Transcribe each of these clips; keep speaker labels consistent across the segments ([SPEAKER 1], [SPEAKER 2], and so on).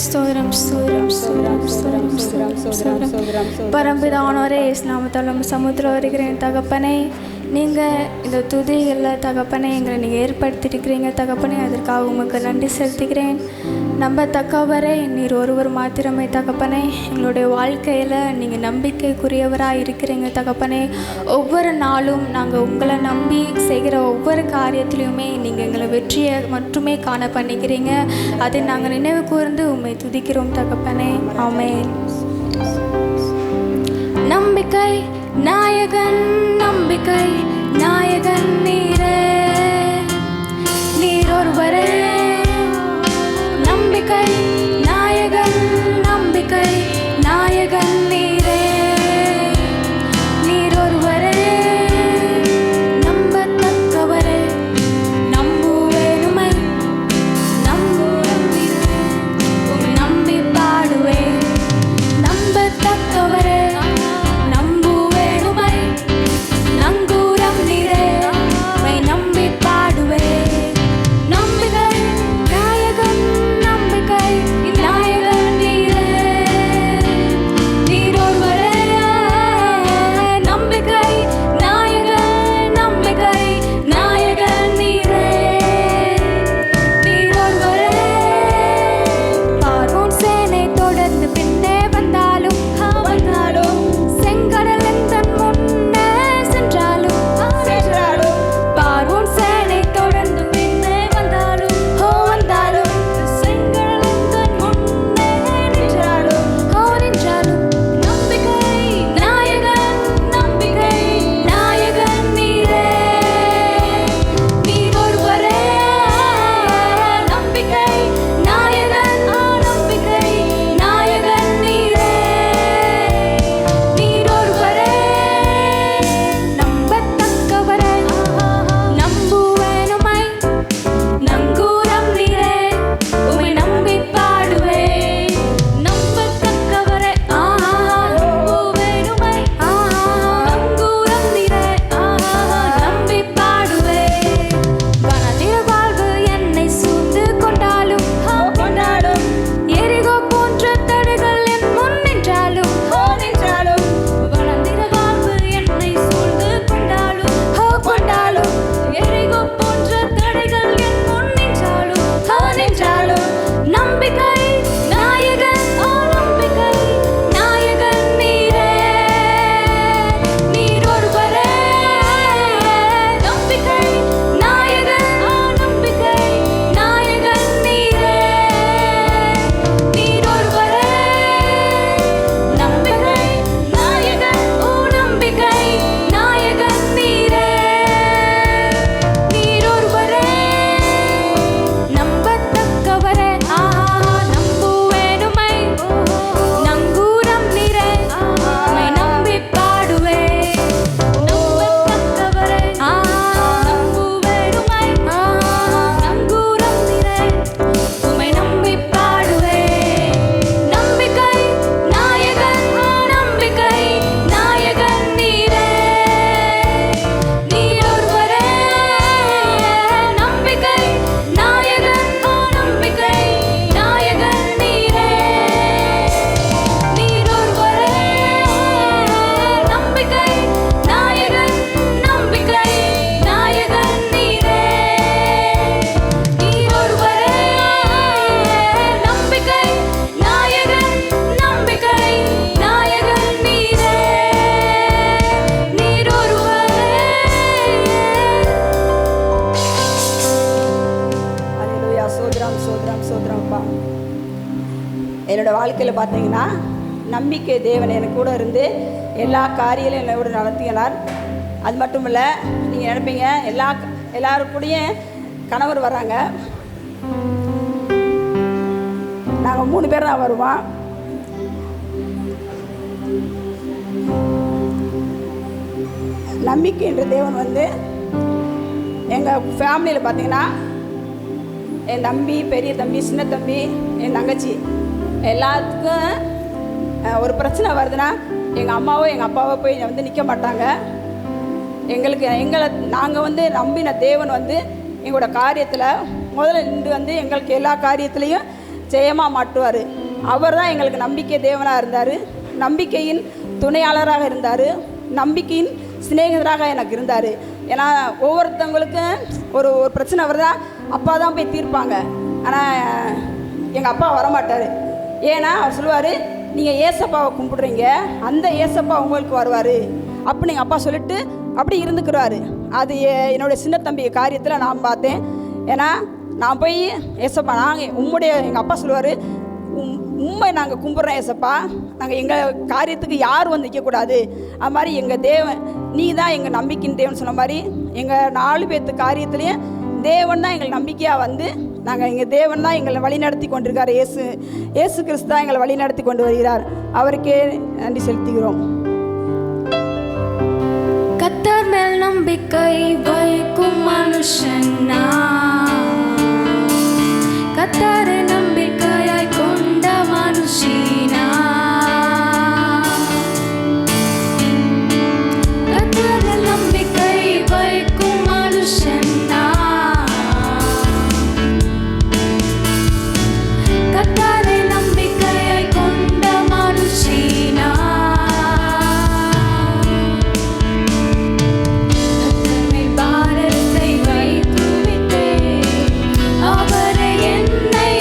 [SPEAKER 1] ஸ்தோத்திரம் ஸ்தோத்திரம் ஸ்தோத்திரம் ஸ்தோத்திரம் ஸ்தோத்திரம் ஸ்தோத்திரம். பரம்பிதானோரே இஸ்லாமத்தாலும் சமுத்திரம் வருகிறேன் தகப்பனே. நீங்கள் இந்த துதிகளில் தகப்பனே எங்களை நீங்கள் ஏற்படுத்தியிருக்கிறீங்க தகப்பனே. அதற்காக உங்களுக்கு நன்றி செலுத்துகிறேன். நம்பத்தக்கவரே நீர் ஒருவர் மாத்திரமே தகப்பனே. எங்களுடைய வாழ்க்கையில் நீங்கள் நம்பிக்கைக்குரியவராக இருக்கிறீங்க தகப்பனே. ஒவ்வொரு நாளும் நாங்கள் உங்களை நம்பி செய்கிற ஒவ்வொரு காரியத்திலையுமே நீங்கள் எங்களை வெற்றியை மட்டுமே காண பண்ணிக்கிறீங்க. அதை நாங்கள் நினைவு கூர்ந்து உம்மை துதிக்கிறோம் தகப்பனே. ஆமென். நம்பிக்கை நாயகன் நம்பிக்கை நாயகன் நீரே, நீர் ஒருவரே. நம்பிக்கை நாயகன் நம்பிக்கை நாயகன் நீரே, நீர் ஒருவரே. நம்பத்தக்கவரே நம்புவேனுமை நம்பி பாடுவே. நம்பத்தக்கவரே நம்புவேனுமை நங்கூரம் நீரே, நம்பி பாடுவே. நம்பிக்கை நாயகன் நம்பிக்கை நாயகன் நீரே, நீர் ஒருவரே. நம்பிக்கை நாயகன் நம்பிக்கை நாயகன் நீரே, நீர் ஒருவரே. பார்வோன் சேனை தொடர்ந்து பின்னே வந்தாலும் செங்கடல் எந்தன் முன்னே சென்றாலும் பார்வோன் சேனை தொடர்ந்து பின்னே வந்தாலும் செங்கடல் எந்தன் முன்னே நின்றாலும் நம்பிக்கை நாயகன் நம்பிக்கை நாயகன் நீரே, நீர் ஒருவரே. நம்பிக்கை நாயகன் நம்பிக்கை நாயகன் நீரே, நீர் ஒருவரே. நம்பத்தக்கவரே நம்புவேனுமை நங்கூரம் நீரே, உம்மை நம்பி பாடுவே. நம்பத்தக்கவரே நம்புவேனுமை நங்கூரம் நீரே, நம்பி பாடுவே. வனதில் வாழ்வு என்னை சூழ்ந்து கொண்டாலும் எரிகோ போன்ற தடைகள் என் முன் நின்றாலும் வனதில் வாழ்வு என்னை சூழ்ந்து கொண்டாலும் எரிகோ போன்ற தடைகள் என் முன் நின்றாலும் நம்பிக்கை நாயகன் நம்பிக்கை நாயகன் நீரே, நீர் ஒருவரே. நம்பிக்கை நாயகன் நம்பிக்கை நாயகன் நீரே, நீர் ஒருவரே. நம்பிக்கை நாயகன் நம்பிக்கை நாயகன் நீரே, நீர் ஒருவரே. நம்பத்தக்கவரே நம்புவேனுமை நங்கூரம் நீரே, உம்மை நம்பி பாடுவே. நம்பத்தக்கவரே நம்புவேனுமை நங்கூரம் நீரே, உம்மை நம்பி பாடுவே. நம்பிக்கை நாயகன் நம்பிக்கை நாயகன் நீரே, நீர் ஒருவரே. நம்பிக்கை நாயகன் நம்பிக்கை நாயகன் நீரே, நீர் ஒருவரே. நம்பிக்கை நாயகன் நம்பிக்கை நாயகன் நீரே, நீர் ஒருவரே. நம்பிக்கை நாயகன் நம்பிக்கை நாயகன் நீரே, நீர் ஒருவரே.
[SPEAKER 2] அல்லேலூயா. சோதரம் சோதரம் சோதரம்ப்பா. என்னோட வாழ்க்கையில் பார்த்தீங்கன்னா நம்பிக்கை தேவன் எனக்கு கூட இருந்து எல்லா காரியங்களும் என்னோட நடத்தினார். அது மட்டும் இல்லை, நீங்கள் நினைப்பீங்க எல்லாரும் கூடயும் கணவர் வராங்க, நாங்கள் 3 பேர் தான் வருவோம். நம்பிக்கை என்ற தேவன் வந்து எங்கள் ஃபேமிலியில் பார்த்தீங்கன்னா என் தம்பி, பெரிய தம்பி, சின்ன தம்பி, என் தங்கச்சி எல்லாத்துக்கும் ஒரு பிரச்சனை வருதுன்னா எங்கள் அம்மாவோ எங்கள் அப்பாவோ போய் வந்து நிற்க மாட்டாங்க. நாங்கள் வந்து நம்பின தேவன் வந்து எங்களோட காரியத்தில் முதல்ல நின்று வந்து எங்களுக்கு எல்லா காரியத்துலேயும் ஜெயமாக மாட்டுவார். அவர் தான் எங்களுக்கு நம்பிக்கை தேவனாக இருந்தார், நம்பிக்கையின் துணையாளராக இருந்தார், நம்பிக்கையின் சிநேகிதராக எனக்கு இருந்தார். ஏன்னா ஒவ்வொருத்தவங்களுக்கும் ஒரு ஒரு பிரச்சனை வருதா அப்பா தான் போய் தீர்ப்பாங்க. ஆனால் எங்கள் அப்பா வரமாட்டார். ஏன்னா அவர் சொல்லுவார், நீங்கள் ஏசப்பாவை கும்பிடுறீங்க, அந்த ஏசப்பா உங்களுக்கு வருவார் அப்படின்னு எங்கள் அப்பா சொல்லிட்டு அப்படி இருந்துக்கிறாரு. அது என்னுடைய சின்ன தம்பி காரியத்தில் நான் பார்த்தேன். ஏன்னா நான் போய் ஏசப்பா நாங்கள் எங்கள் அப்பா சொல்லுவார், உண்மை நாங்கள் கும்பிட்றோம் ஏசப்பா, நாங்கள் எங்கள் காரியத்துக்கு யார் வந்து நிற்கக்கூடாது, அது மாதிரி எங்கள் தேவன் நீ தான் எங்கள் நம்பிக்கையின் தேவன் சொன்ன மாதிரி எங்கள் 4 பேர்த்து காரியத்துலேயும் தேவன் தான் எங்கள் நம்பிக்கையாக வந்து நாங்கள் எங்கள் தேவன் தான் எங்களை வழி நடத்தி கொண்டிருக்கார். இயேசு கிறிஸ்து தான் எங்களை வழி நடத்தி கொண்டு வருகிறார். அவருக்கே நன்றி செலுத்துகிறோம்.
[SPEAKER 1] கர்த்தர் மேல் நம்பிக்கை வைக்கும் மனுஷன் கர்த்தரை நம்பிக்கையாய் கொண்ட மனுஷினா கர்த்தரை நம்பிக்கை வைக்கும் மனுஷன் கர்த்தரை நம்பிக்கையாய் கொண்ட மனுஷினா பாரத்தை வைத்து விட்டே அவரை என்னை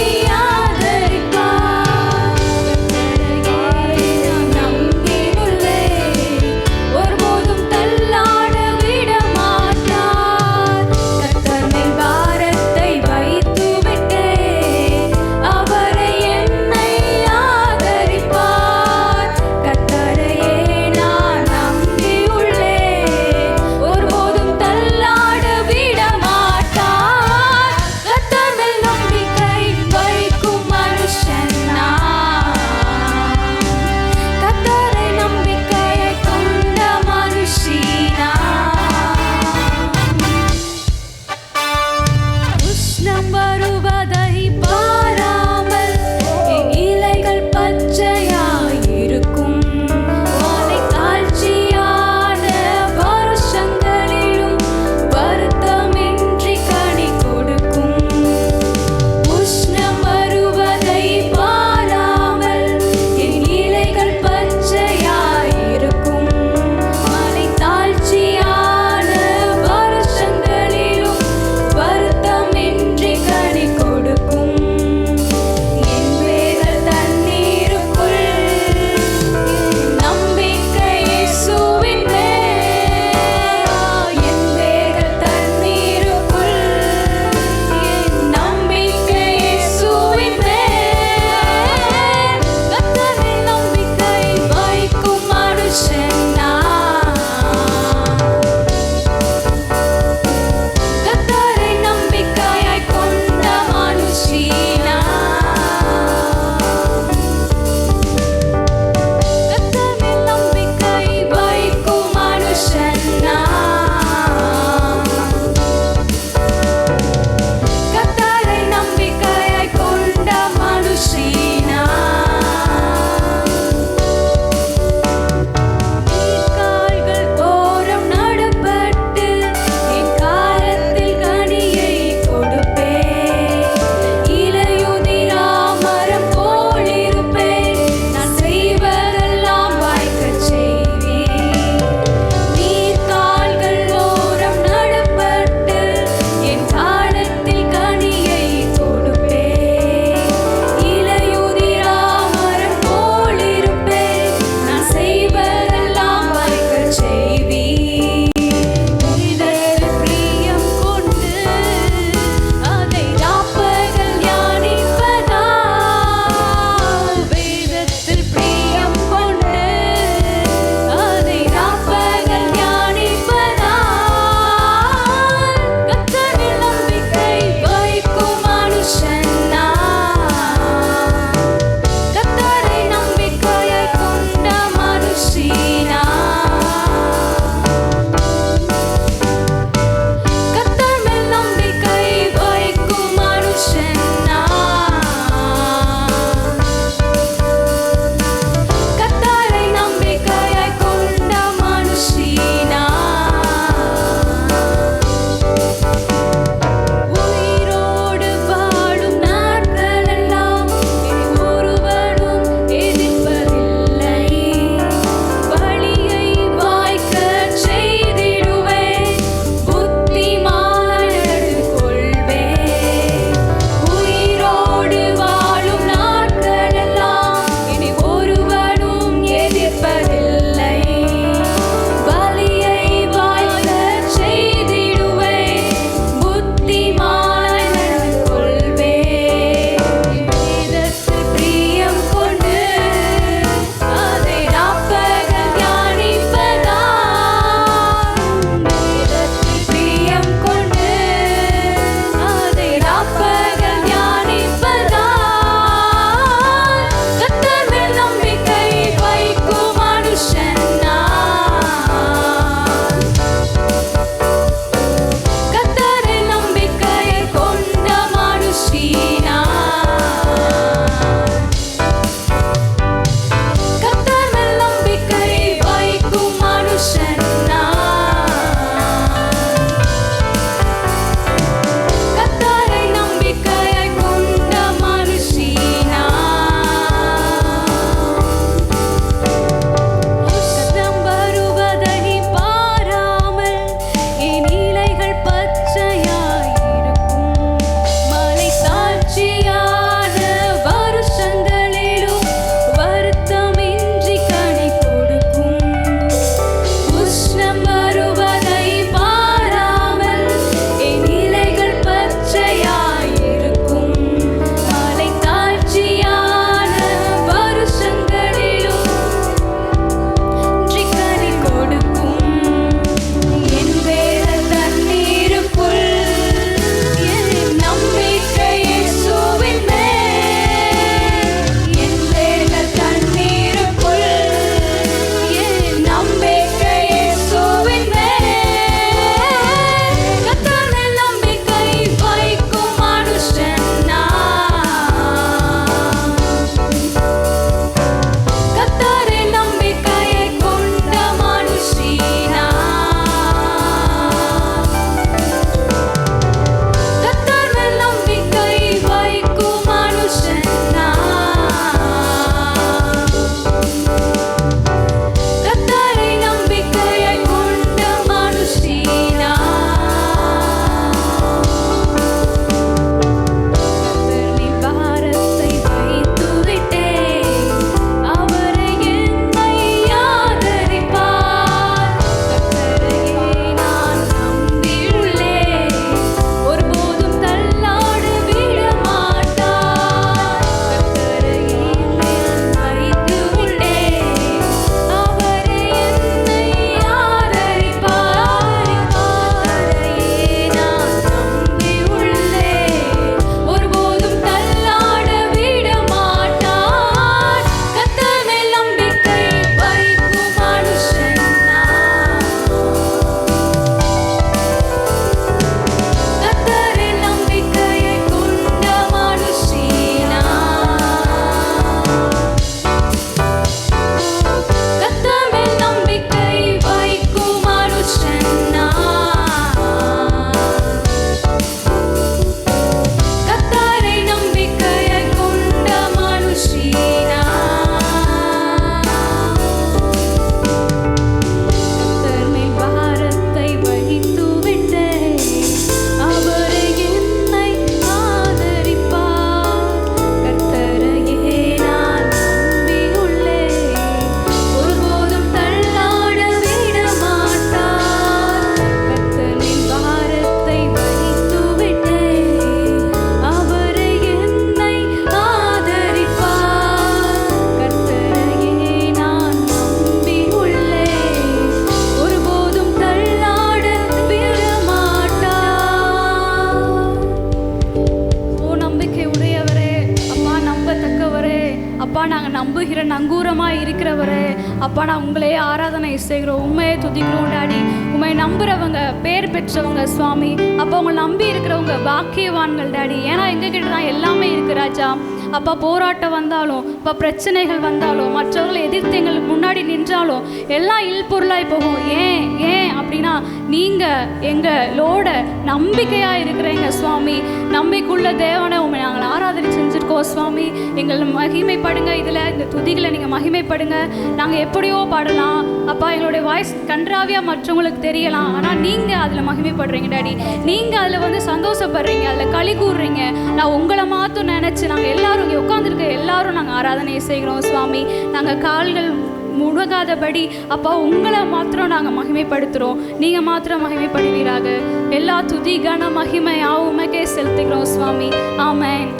[SPEAKER 3] நாங்கள் நம்புகிற நங்கூரமாக இருக்கிறவரே அப்பா, நான் உங்களையே ஆராதனை செய்கிறோம், உண்மையை துதிக்கிறோம் டாடி. உண்மை நம்புகிறவங்க பேர் பெற்றவங்க சுவாமி. அப்போ உங்களை நம்பி இருக்கிறவங்க பாக்கியவான்கள் டாடி. ஏன்னா எங்ககிட்ட தான் எல்லாமே இருக்கு ராஜா. அப்பா, போராட்டம் வந்தாலும், இப்போ பிரச்சனைகள் வந்தாலும், மற்றவர்களை எதிர்த்து எங்களுக்கு முன்னாடி நின்றாலும் எல்லாம் இல்பொருளாய் போகும். ஏன் ஏன் அப்படின்னா நீங்கள் எங்களோட நம்பிக்கையாக இருக்கிறீங்க சுவாமி. நம்பிக்கையுள்ள தேவனை உண்மை நாங்கள் ஆராதனை செஞ்சுருக்கோம் சுவாமி. எங்களை மகிமைப்படுங்க. இதில் இந்த துதிகளை நீங்கள் மகிமைப்படுங்க. நாங்கள் எப்படியோ பாடலாம் அப்பா, எங்களுடைய வாய்ஸ் கன்றாவியாக மற்றவங்களுக்கு தெரியலாம், ஆனால் நீங்கள் அதில் மகிமைப்படுறீங்க டாடி. நீங்கள் அதில் சந்தோஷப்படுறீங்க, அதில் களி கூறுறீங்க. நான் உங்களை மாற்றம் நினச்சி நாங்கள் எல்லாரும் இங்கே உட்காந்துருக்க எல்லாரும் நாங்கள் ஆராதனை செய்கிறோம் சுவாமி. நாங்கள் கால்கள் முழுகாதபடி அப்பா உங்களை மாத்திரம் நாங்கள் மகிமைப்படுத்துகிறோம். நீங்கள் மாத்திரம் மகிமைப்படுவீராக. எல்லா துதி கன மகிமை உமக்கே செலுத்துகிறோம் சுவாமி. ஆமென்.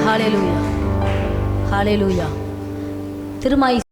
[SPEAKER 4] ஹல்லேலூயா, ஹல்லேலூயா. திருமாய்